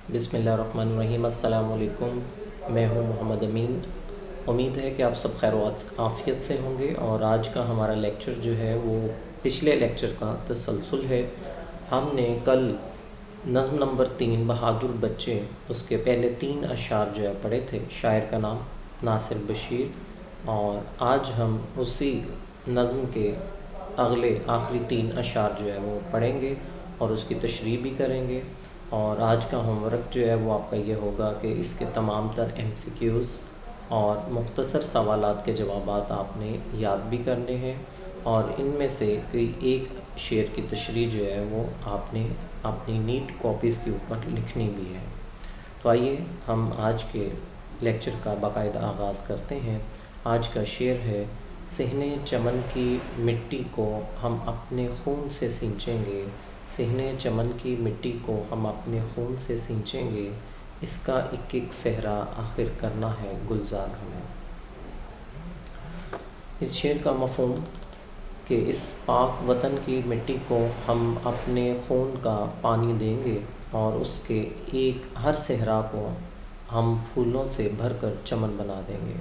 بسم اللہ الرحمن الرحیم۔ السلام علیکم، میں ہوں محمد امین۔ امید ہے کہ آپ سب خیر و عافیت سے ہوں گے، اور آج کا ہمارا لیکچر جو ہے وہ پچھلے لیکچر کا تسلسل ہے۔ ہم نے کل نظم نمبر 3 بہادر بچے، اس کے پہلے 3 اشعار جو ہے پڑھے تھے۔ شاعر کا نام ناصر بشیر، اور آج ہم اسی نظم کے اگلے آخری 3 اشعار جو ہے وہ پڑھیں گے اور اس کی تشریح بھی کریں گے۔ اور آج کا ہوم ورک جو ہے وہ آپ کا یہ ہوگا کہ اس کے تمام تر MCQs اور مختصر سوالات کے جوابات آپ نے یاد بھی کرنے ہیں، اور ان میں سے کوئی ایک شعر کی تشریح جو ہے وہ آپ نے اپنی نیٹ کاپیز کے اوپر لکھنی بھی ہے۔ تو آئیے ہم آج کے لیکچر کا باقاعدہ آغاز کرتے ہیں۔ آج کا شعر ہے: صحن چمن کی مٹی کو ہم اپنے خون سے سینچیں گے، صحن چمن کی مٹی کو ہم اپنے خون سے سینچیں گے، اس کا ایک ایک صحرا آخر کرنا ہے گلزار ہمیں۔ اس شعر کا مفہوم کہ اس پاک وطن کی مٹی کو ہم اپنے خون کا پانی دیں گے، اور اس کے ایک ہر صحرا کو ہم پھولوں سے بھر کر چمن بنا دیں گے۔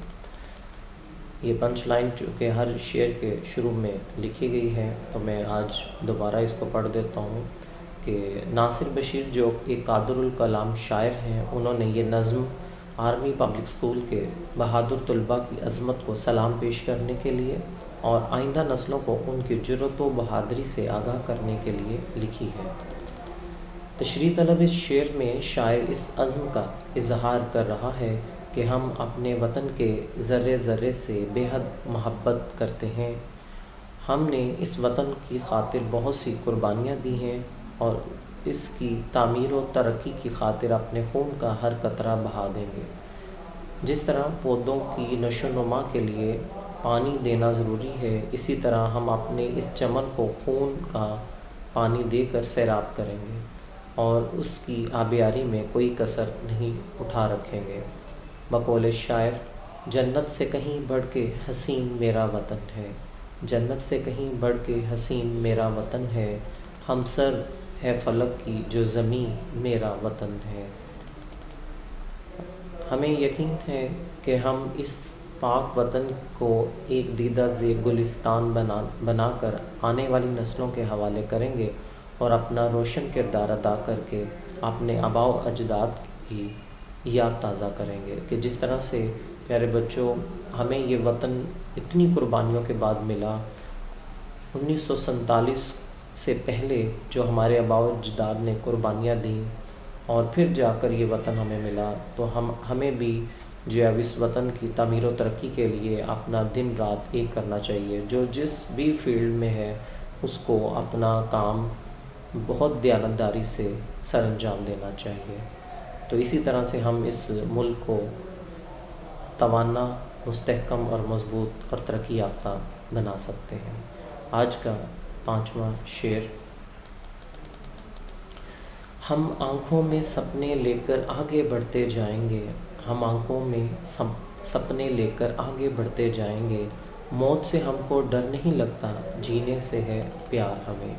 یہ پنچ لائن چونکہ ہر شعر کے شروع میں لکھی گئی ہے، تو میں آج دوبارہ اس کو پڑھ دیتا ہوں کہ ناصر بشیر جو ایک قادر الکلام شاعر ہیں، انہوں نے یہ نظم آرمی پبلک اسکول کے بہادر طلباء کی عظمت کو سلام پیش کرنے کے لیے اور آئندہ نسلوں کو ان کی جرأت و بہادری سے آگاہ کرنے کے لیے لکھی ہے۔ تشریح طلب اس شعر میں شاعر اس عزم کا اظہار کر رہا ہے کہ ہم اپنے وطن کے ذرے ذرے سے بے حد محبت کرتے ہیں۔ ہم نے اس وطن کی خاطر بہت سی قربانیاں دی ہیں، اور اس کی تعمیر و ترقی کی خاطر اپنے خون کا ہر قطرہ بہا دیں گے۔ جس طرح پودوں کی نشو و نما کے لیے پانی دینا ضروری ہے، اسی طرح ہم اپنے اس چمن کو خون کا پانی دے کر سیراب کریں گے، اور اس کی آبیاری میں کوئی کسر نہیں اٹھا رکھیں گے۔ بقول شاعر: جنت سے کہیں بڑھ کے حسین میرا وطن ہے، جنت سے کہیں بڑھ کے حسین میرا وطن ہے، ہمسر ہے فلک کی جو زمین میرا وطن ہے۔ ہمیں یقین ہے کہ ہم اس پاک وطن کو ایک دیدہ زیب گلستان بنا کر آنے والی نسلوں کے حوالے کریں گے، اور اپنا روشن کردار ادا کر کے اپنے آباء و اجداد کی یاد تازہ کریں گے کہ جس طرح سے پیارے بچوں ہمیں یہ وطن اتنی قربانیوں کے بعد ملا۔ 1947 سے پہلے جو ہمارے آباء و اجداد نے قربانیاں دیں اور پھر جا کر یہ وطن ہمیں ملا، تو ہمیں بھی جو ہے اس وطن کی تعمیر و ترقی کے لیے اپنا دن رات ایک کرنا چاہیے۔ جو جس بھی فیلڈ میں ہے اس کو اپنا کام بہت دیانتداری سے سر انجام دینا چاہیے، تو اسی طرح سے ہم اس ملک کو توانا، مستحکم اور مضبوط اور ترقی یافتہ بنا سکتے ہیں۔ آج کا 5واں شعر: ہم آنکھوں میں سپنے لے کر آگے بڑھتے جائیں گے، ہم آنکھوں میں سپنے لے کر آگے بڑھتے جائیں گے، موت سے ہم کو ڈر نہیں لگتا، جینے سے ہے پیار ہمیں۔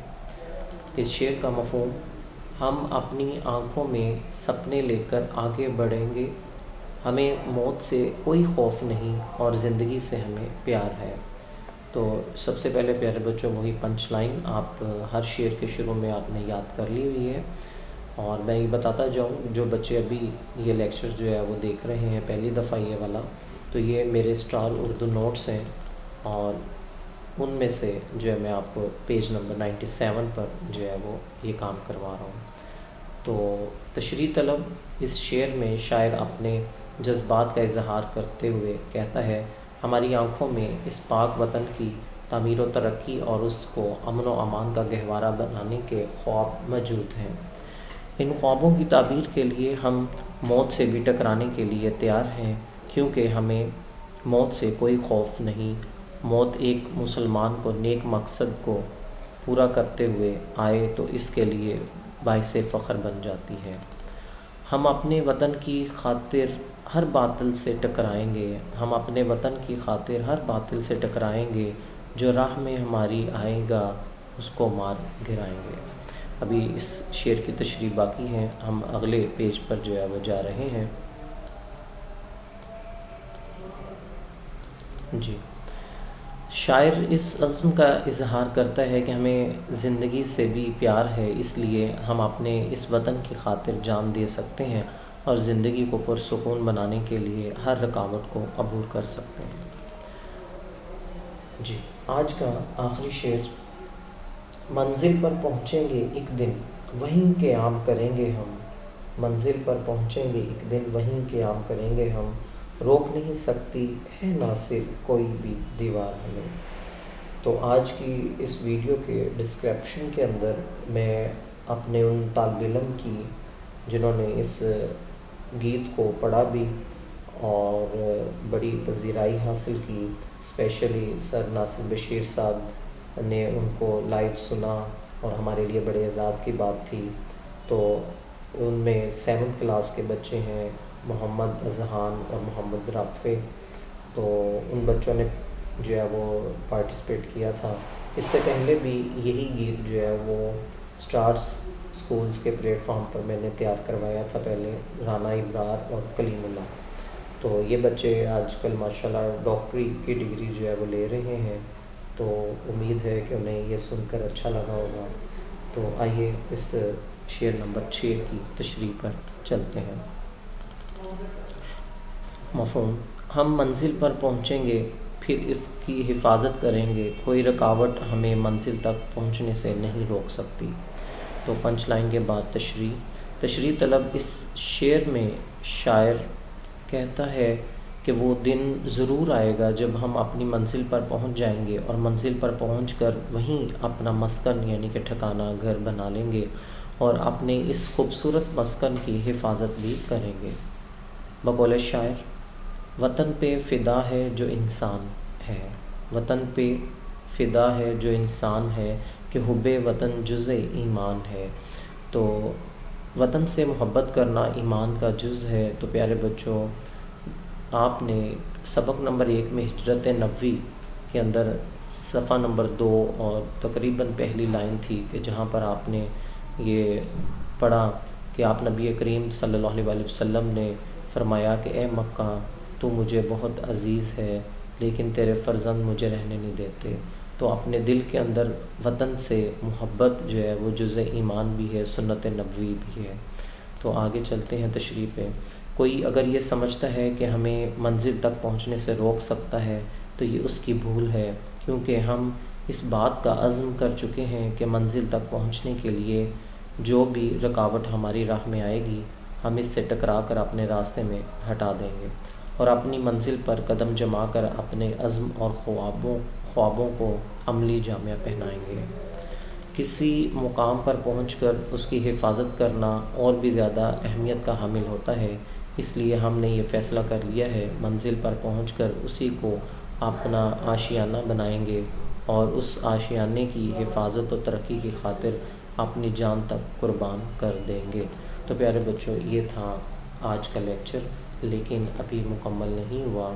اس شعر کا مفہوم: ہم اپنی آنکھوں میں سپنے لے کر آگے بڑھیں گے، ہمیں موت سے کوئی خوف نہیں، اور زندگی سے ہمیں پیار ہے۔ تو سب سے پہلے پیارے بچوں وہی پنچ لائن آپ ہر شعر کے شروع میں آپ نے یاد کر لی ہوئی ہے، اور میں یہ بتاتا جاؤں جو بچے ابھی یہ لیکچر جو ہے وہ دیکھ رہے ہیں پہلی دفعہ یہ والا، تو یہ میرے اسٹار اردو نوٹس ہیں، اور ان میں سے جو ہے میں آپ کو پیج نمبر 97 پر جو ہے وہ یہ کام کروا رہا ہوں۔ تو تشریح طلب اس شعر میں شاعر اپنے جذبات کا اظہار کرتے ہوئے کہتا ہے: ہماری آنکھوں میں اس پاک وطن کی تعمیر و ترقی اور اس کو امن و امان کا گہوارہ بنانے کے خواب موجود ہیں۔ ان خوابوں کی تعبیر کے لیے ہم موت سے بھی ٹکرانے کے لیے تیار ہیں، کیونکہ ہمیں موت سے کوئی خوف نہیں۔ موت ایک مسلمان کو نیک مقصد کو پورا کرتے ہوئے آئے تو اس کے لیے باعث فخر بن جاتی ہے۔ ہم اپنے وطن کی خاطر ہر باطل سے ٹکرائیں گے، ہم اپنے وطن کی خاطر ہر باطل سے ٹکرائیں گے، جو راہ میں ہماری آئے گا اس کو مار گرائیں گے۔ ابھی اس شعر کی تشریح باقی ہے، ہم اگلے پیج پر جو ہے وہ جا رہے ہیں۔ جی، شاعر اس عزم کا اظہار کرتا ہے کہ ہمیں زندگی سے بھی پیار ہے، اس لیے ہم اپنے اس وطن کی خاطر جان دے سکتے ہیں اور زندگی کو پرسکون بنانے کے لیے ہر رکاوٹ کو عبور کر سکتے ہیں۔ جی، آج کا آخری شعر: منزل پر پہنچیں گے ایک دن وہیں قیام کریں گے ہم، منزل پر پہنچیں گے ایک دن وہیں قیام کریں گے ہم، روک نہیں سکتی ہے ناصر کوئی بھی دیوار ہمیں۔ تو آج کی اس ویڈیو کے ڈسکرپشن کے اندر میں اپنے ان طالب علم کی جنہوں نے اس گیت کو پڑھا بھی اور بڑی پذیرائی حاصل کی، اسپیشلی سر ناصر بشیر صاحب نے ان کو لائیو سنا اور ہمارے لیے بڑے اعزاز کی بات تھی۔ تو ان میں 7th کلاس کے بچے ہیں، محمد اذہان اور محمد رافع، تو ان بچوں نے جو ہے وہ پارٹیسپیٹ کیا تھا۔ اس سے پہلے بھی یہی گیت جو ہے وہ اسٹارس اسکولز کے پلیٹ فارم پر میں نے تیار کروایا تھا پہلے، رانا ابرار اور کلیم اللہ۔ تو یہ بچے آج کل ماشاءاللہ ڈاکٹری کی ڈگری جو ہے وہ لے رہے ہیں، تو امید ہے کہ انہیں یہ سن کر اچھا لگا ہوگا۔ تو آئیے اس شعر نمبر 6 کی تشریح پر چلتے ہیں۔ مفہوم: ہم منزل پر پہنچیں گے پھر اس کی حفاظت کریں گے، کوئی رکاوٹ ہمیں منزل تک پہنچنے سے نہیں روک سکتی۔ تو پنچ لائن کے بعد تشریح طلب اس شعر میں شاعر کہتا ہے کہ وہ دن ضرور آئے گا جب ہم اپنی منزل پر پہنچ جائیں گے اور منزل پر پہنچ کر وہیں اپنا مسکن یعنی کہ ٹھکانہ گھر بنا لیں گے اور اپنے اس خوبصورت مسکن کی حفاظت بھی کریں گے۔ بقول شاعر: وطن پہ فدا ہے جو انسان ہے، وطن پہ فدا ہے جو انسان ہے، کہ حب وطن جز ایمان ہے۔ تو وطن سے محبت کرنا ایمان کا جز ہے۔ تو پیارے بچوں، آپ نے سبق نمبر 1 میں ہجرت نبوی کے اندر صفحہ نمبر 2 اور تقریباً پہلی لائن تھی کہ جہاں پر آپ نے یہ پڑھا کہ آپ نبی کریم صلی اللہ علیہ وآلہ وسلم نے فرمایا کہ اے مکہ، تو مجھے بہت عزیز ہے لیکن تیرے فرزند مجھے رہنے نہیں دیتے۔ تو اپنے دل کے اندر وطن سے محبت جو ہے وہ جزء ایمان بھی ہے، سنت نبوی بھی ہے۔ تو آگے چلتے ہیں تشریح پہ۔ کوئی اگر یہ سمجھتا ہے کہ ہمیں منزل تک پہنچنے سے روک سکتا ہے تو یہ اس کی بھول ہے، کیونکہ ہم اس بات کا عزم کر چکے ہیں کہ منزل تک پہنچنے کے لیے جو بھی رکاوٹ ہماری راہ میں آئے گی ہم اس سے ٹکرا کر اپنے راستے میں ہٹا دیں گے اور اپنی منزل پر قدم جما کر اپنے عزم اور خوابوں کو عملی جامہ پہنائیں گے۔ کسی مقام پر پہنچ کر اس کی حفاظت کرنا اور بھی زیادہ اہمیت کا حامل ہوتا ہے، اس لیے ہم نے یہ فیصلہ کر لیا ہے منزل پر پہنچ کر اسی کو اپنا آشیانہ بنائیں گے اور اس آشیانے کی حفاظت و ترقی کی خاطر اپنی جان تک قربان کر دیں گے۔ تو پیارے بچوں، یہ تھا آج کا لیکچر، لیکن ابھی مکمل نہیں ہوا،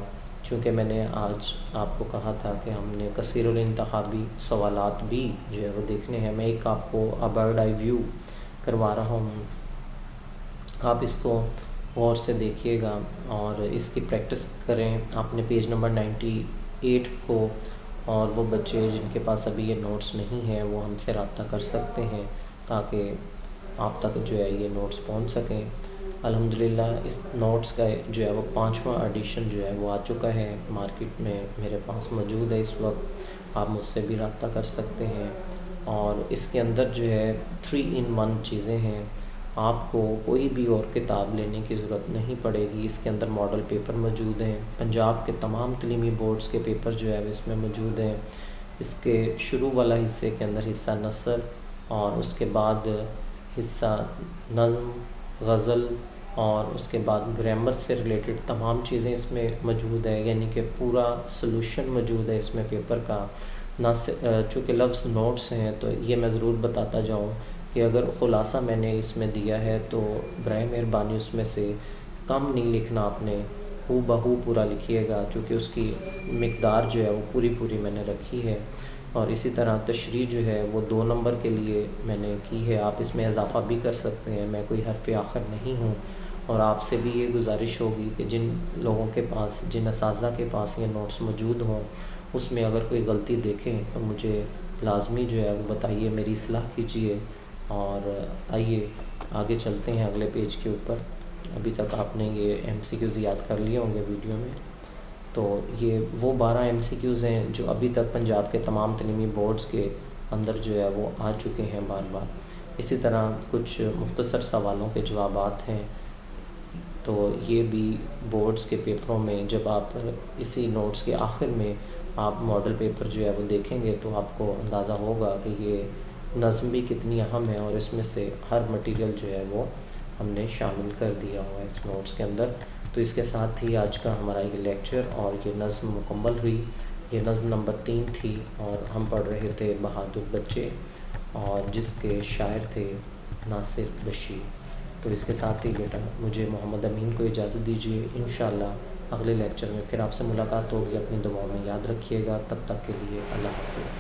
چونکہ میں نے آج آپ کو کہا تھا کہ ہم نے کثیر الانتخابی سوالات بھی جو ہے وہ دیکھنے ہیں۔ میں ایک آپ کو برڈ آئی ویو کروا رہا ہوں، آپ اس کو غور سے دیکھیے گا اور اس کی پریکٹس کریں۔ آپ نے پیج نمبر 98 کو، اور وہ بچے جن کے پاس ابھی یہ نوٹس نہیں ہیں وہ ہم سے رابطہ کر سکتے ہیں تاکہ آپ تک جو ہے یہ نوٹس پہنچ سکیں۔ الحمدللہ اس نوٹس کا جو ہے وہ 5واں ایڈیشن جو ہے وہ آ چکا ہے، مارکیٹ میں میرے پاس موجود ہے اس وقت، آپ مجھ سے بھی رابطہ کر سکتے ہیں۔ اور اس کے اندر جو ہے 3 in 1 چیزیں ہیں، آپ کو کوئی بھی اور کتاب لینے کی ضرورت نہیں پڑے گی۔ اس کے اندر ماڈل پیپر موجود ہیں، پنجاب کے تمام تعلیمی بورڈز کے پیپر جو ہے وہ اس میں موجود ہیں۔ اس کے شروع والا حصے کے اندر حصہ نثر اور اس کے بعد حصہ نظم، غزل اور اس کے بعد گرامر سے ریلیٹڈ تمام چیزیں اس میں موجود ہے، یعنی کہ پورا سلوشن موجود ہے اس میں پیپر کا۔ چونکہ لفظ نوٹس ہیں تو یہ میں ضرور بتاتا جاؤں کہ اگر خلاصہ میں نے اس میں دیا ہے تو برائے مہربانی اس میں سے کم نہیں لکھنا، آپ نے ہو بہو پورا لکھیے گا، چونکہ اس کی مقدار جو ہے وہ پوری میں نے رکھی ہے۔ اور اسی طرح تشریح جو ہے وہ 2 نمبر کے لیے میں نے کی ہے، آپ اس میں اضافہ بھی کر سکتے ہیں، میں کوئی حرف آخر نہیں ہوں۔ اور آپ سے بھی یہ گزارش ہوگی کہ جن لوگوں کے پاس، جن اساتذہ کے پاس یہ نوٹس موجود ہوں، اس میں اگر کوئی غلطی دیکھیں تو مجھے لازمی جو ہے وہ بتائیے، میری اصلاح کیجیے۔ اور آئیے آگے چلتے ہیں اگلے پیج کے اوپر۔ ابھی تک آپ نے یہ ایم سی کیوز یاد کر لیے ہوں گے ویڈیو میں، تو یہ وہ 12 ایم سی کیوز ہیں جو ابھی تک پنجاب کے تمام تعلیمی بورڈز کے اندر جو ہے وہ آ چکے ہیں بار بار۔ اسی طرح کچھ مختصر سوالوں کے جوابات ہیں، تو یہ بھی بورڈز کے پیپروں میں جب آپ اسی نوٹس کے آخر میں آپ ماڈل پیپر جو ہے وہ دیکھیں گے تو آپ کو اندازہ ہوگا کہ یہ نظم بھی کتنی اہم ہے، اور اس میں سے ہر مٹیریل جو ہے وہ ہم نے شامل کر دیا ہوا ہے اس نوٹس کے اندر۔ تو اس کے ساتھ ہی آج کا ہمارا یہ لیکچر اور یہ نظم مکمل ہوئی۔ یہ نظم نمبر 3 تھی، اور ہم پڑھ رہے تھے بہادر بچے، اور جس کے شاعر تھے ناصر بشیر۔ تو اس کے ساتھ ہی بیٹا مجھے محمد امین کو اجازت دیجیے، انشاءاللہ اگلے لیکچر میں پھر آپ سے ملاقات ہوگی۔ اپنی دعاؤں میں یاد رکھیے گا، تب تک کے لیے اللہ حافظ۔